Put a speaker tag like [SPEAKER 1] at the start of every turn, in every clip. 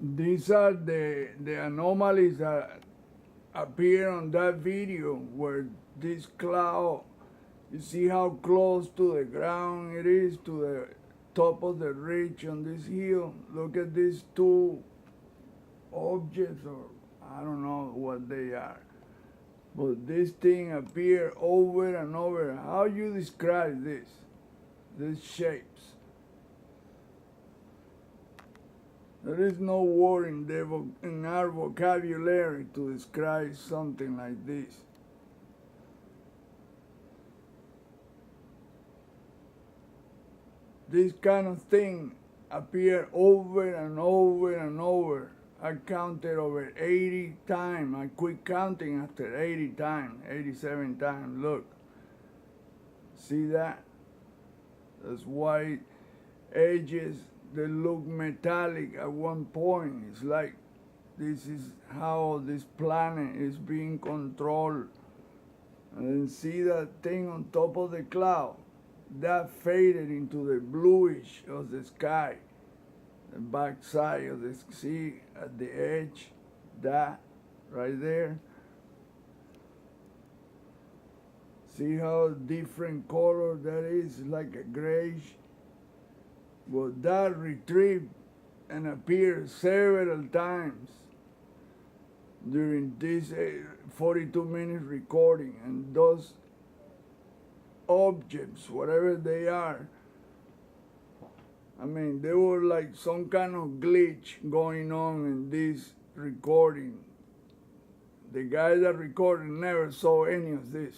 [SPEAKER 1] These are the anomalies that appear on that video where this cloud, you see how close to the ground it is, to the top of the ridge on this hill. Look at these two objects, or I don't know what they are. But this thing appear over and over. How you describe this? These shapes. There is no word in our vocabulary to describe something like this. This kind of thing appear over and over and over. I counted over 80 times. I quit counting after 80 times, 87 times. Look, see that? Those white edges, they look metallic at one point. It's like this is how this planet is being controlled. And then see that thing on top of the cloud? That faded into the bluish of the sky. The back side of the sea at the edge, that right there. See how different color that is, like a grayish. Well, that retrieved and appeared several times during this 42-minute recording, and those objects, whatever they are, I mean, there were like some kind of glitch going on in this recording. The guy that recorded never saw any of this.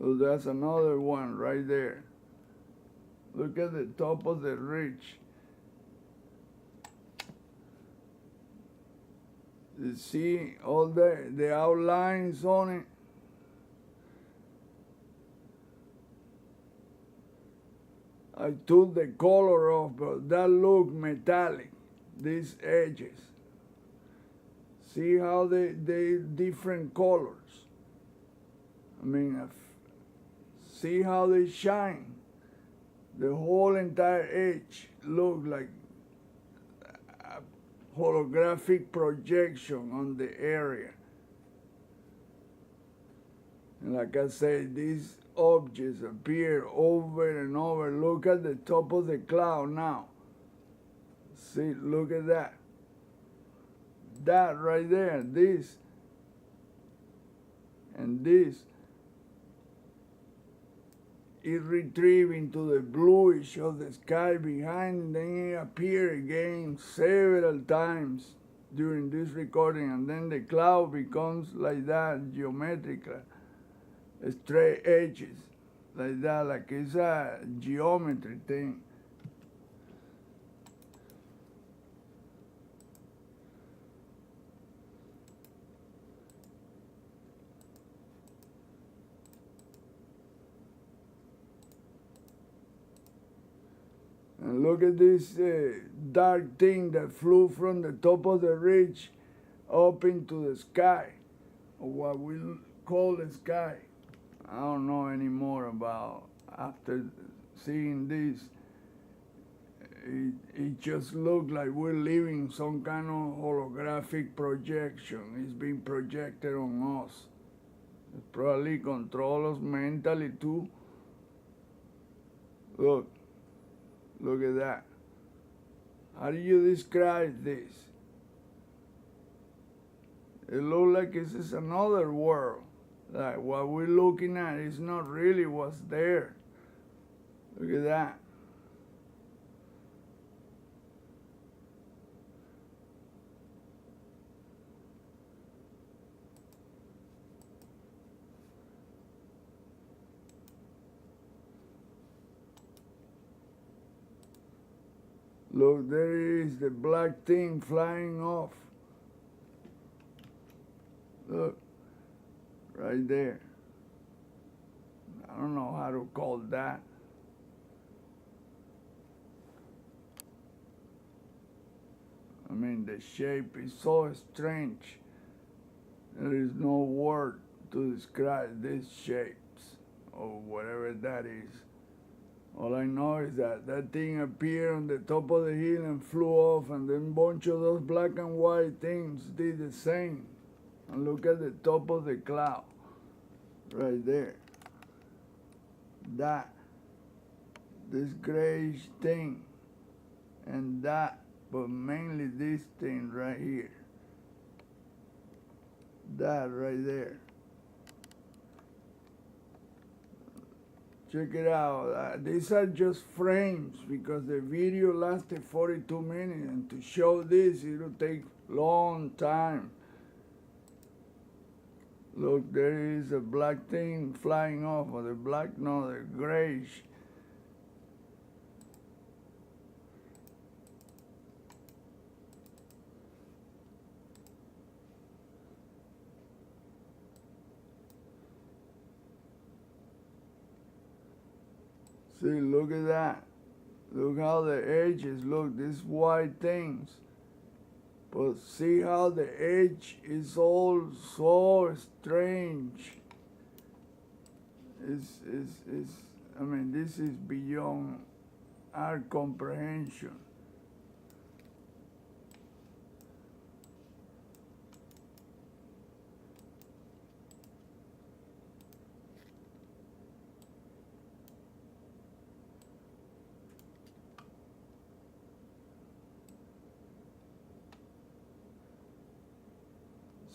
[SPEAKER 1] So that's another one right there. Look at the top of the ridge. You see all the outlines on it? I took the color off, but that looked metallic, these edges. See how they different colors? I mean, see how they shine? The whole entire edge looked like a holographic projection on the area. And like I said, these objects appear over and over. Look at the top of the cloud now. See, look at that. That right there, this and this. It retrieved into the bluish of the sky behind, and then it appeared again several times during this recording, and then the cloud becomes like that, geometrical, straight edges, like that, like it's a geometry thing. And look at this dark thing that flew from the top of the ridge up into the sky, or what we call the sky. I don't know anymore about, after seeing this, it just looked like we're living some kind of holographic projection. It's being projected on us. It probably control us mentally too. Look at that. How do you describe this? It looks like this is another world. Like what we're looking at is not really what's there. Look at that. Look, there is the black thing flying off. Look, right there. I don't know how to call that. I mean, the shape is so strange. There is no word to describe these shapes, or whatever that is. All I know is that that thing appeared on the top of the hill and flew off, and then a bunch of those black and white things did the same. And look at the top of the cloud, right there. That, this grayish thing, and that, but mainly this thing right here. That right there. Check it out. These are just frames because the video lasted 42 minutes, and to show this, it'll take long time. Look, there is a black thing flying off, or the black, no, the grayish. See, look at that. Look how the edges look, these white things. But see how the edge is all so strange. I mean, this is beyond our comprehension.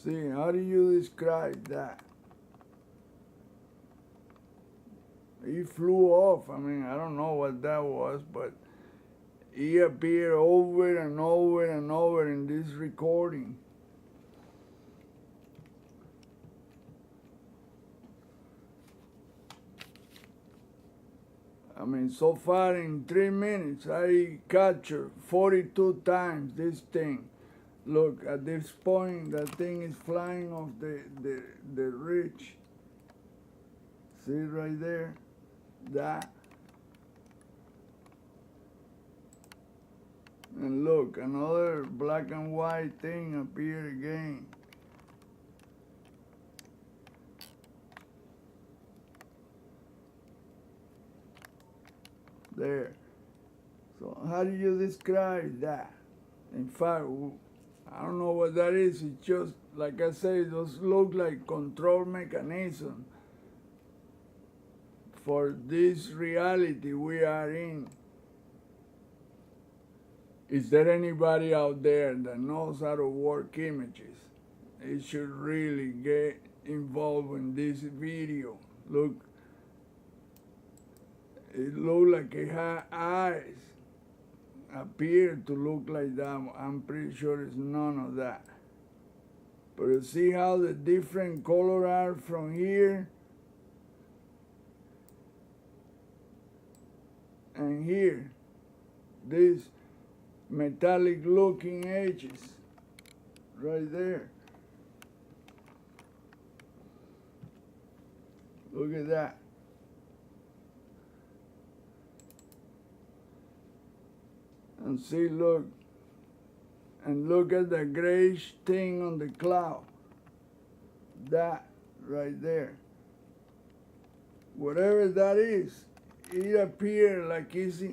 [SPEAKER 1] See, how do you describe that? He flew off. I mean, I don't know what that was, but he appeared over and over and over in this recording. I mean, so far in 3 minutes, I captured 42 times this thing. Look, at this point, that thing is flying off the ridge. See right there? That. And look, another black and white thing appeared again. There. So how do you describe that? In fact, I don't know what that is. It's just, like I say, those look like control mechanism for this reality we are in. Is there anybody out there that knows how to work images? It should really get involved in this video. Look, it looked like it had eyes. Appeared to look like that. I'm pretty sure it's none of that. But you see how the different colors are from here and here. These metallic looking edges right there. Look at that. And see, look, and look at the grayish thing on the cloud. That right there. Whatever that is, it appears like it's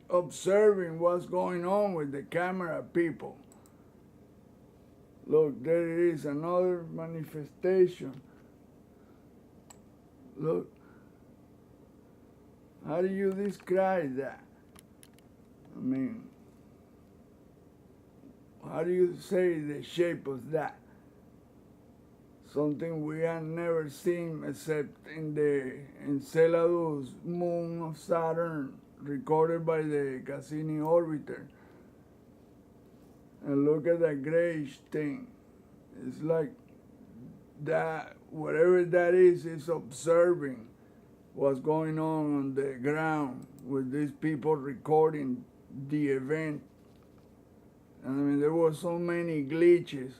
[SPEAKER 1] observing what's going on with the camera people. Look, there it is, another manifestation. Look. How do you describe that? I mean, how do you say the shape of that? Something we have never seen except in Enceladus moon of Saturn, recorded by the Cassini orbiter. And look at that grayish thing. It's like that, whatever that is observing what's going on the ground with these people recording the event. And I mean, there were so many glitches.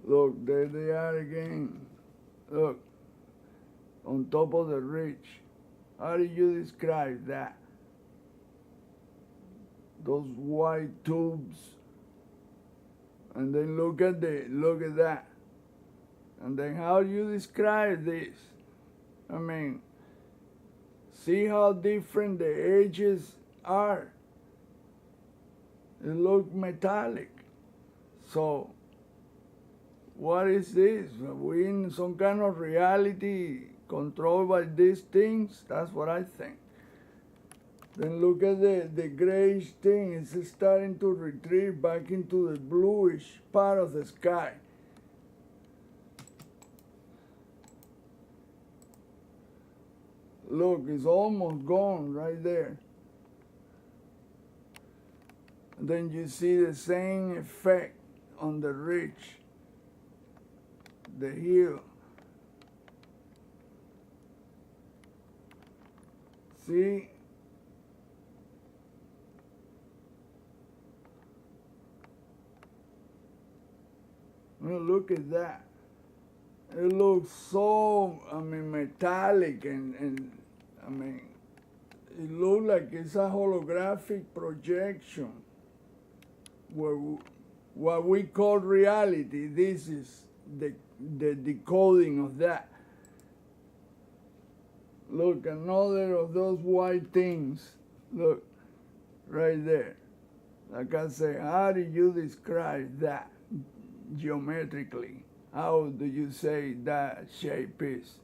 [SPEAKER 1] Look, there they are again. Look, on top of the ridge. How do you describe that? those white tubes, and then look at that, and then how do you describe this? I mean, see how different the edges are. It looks metallic. So what is this? Are we in some kind of reality controlled by these things? That's what I think. Then look at the grayish thing. It's starting to retreat back into the bluish part of the sky. Look, it's almost gone right there. And then you see the same effect on the ridge, the hill. See? Well, look at that. It looks so, metallic and it looks like it's a holographic projection. Where what we call reality, this is the decoding of that. Look, another of those white things. Look, right there. Like I say, how do you describe that geometrically? How do you say that shape is?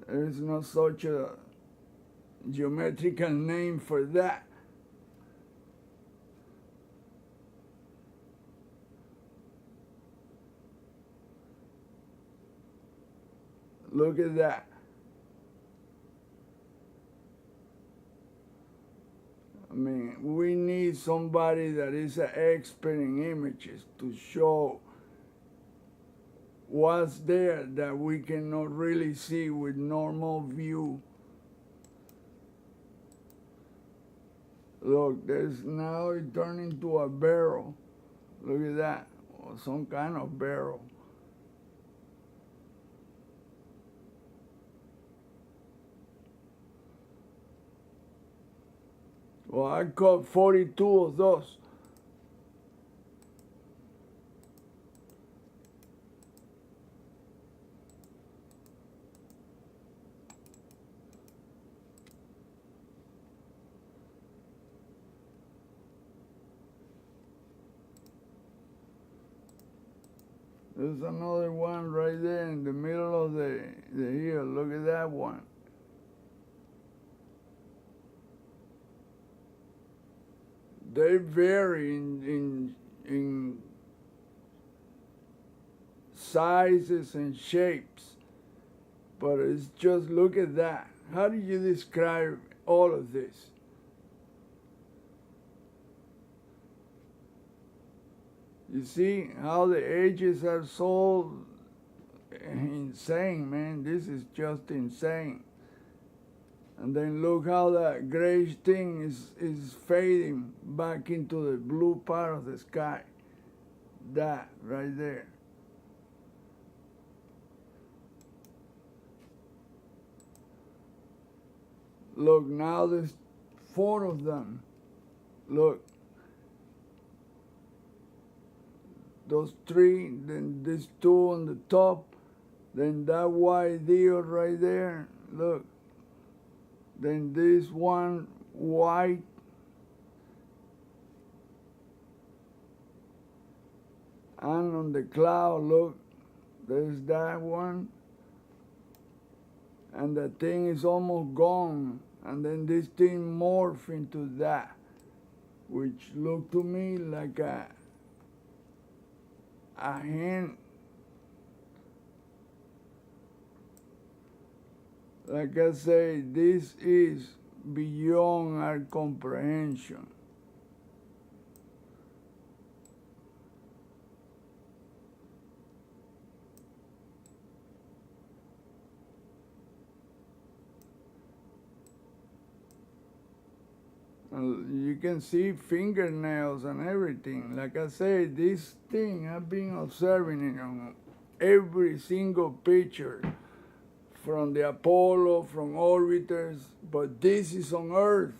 [SPEAKER 1] There is no such a geometrical name for that. Look at that. I mean, we need somebody that is an expert in images to show what's there that we cannot really see with normal view. Look, there's now it turned into a barrel. Look at that, or some kind of barrel. Well, I caught 42 of those. There's another one right there in the middle of the hill. Look at that one. They vary in sizes and shapes, but it's just, look at that. How do you describe all of this? You see how the edges are so insane, man. This is just insane. And then look how that grayish thing is fading back into the blue part of the sky. That right there. Look, now there's 4 of them. Look. Those 3, then these 2 on the top, then that white deal right there. Look. Then this one white, and on the cloud, look, there's that one, and the thing is almost gone, and then this thing morphed into that, which looked to me like a hand. Like I say, this is beyond our comprehension. You can see fingernails and everything. Like I say, this thing I've been observing it on every single picture. From the Apollo, from orbiters, but this is on Earth.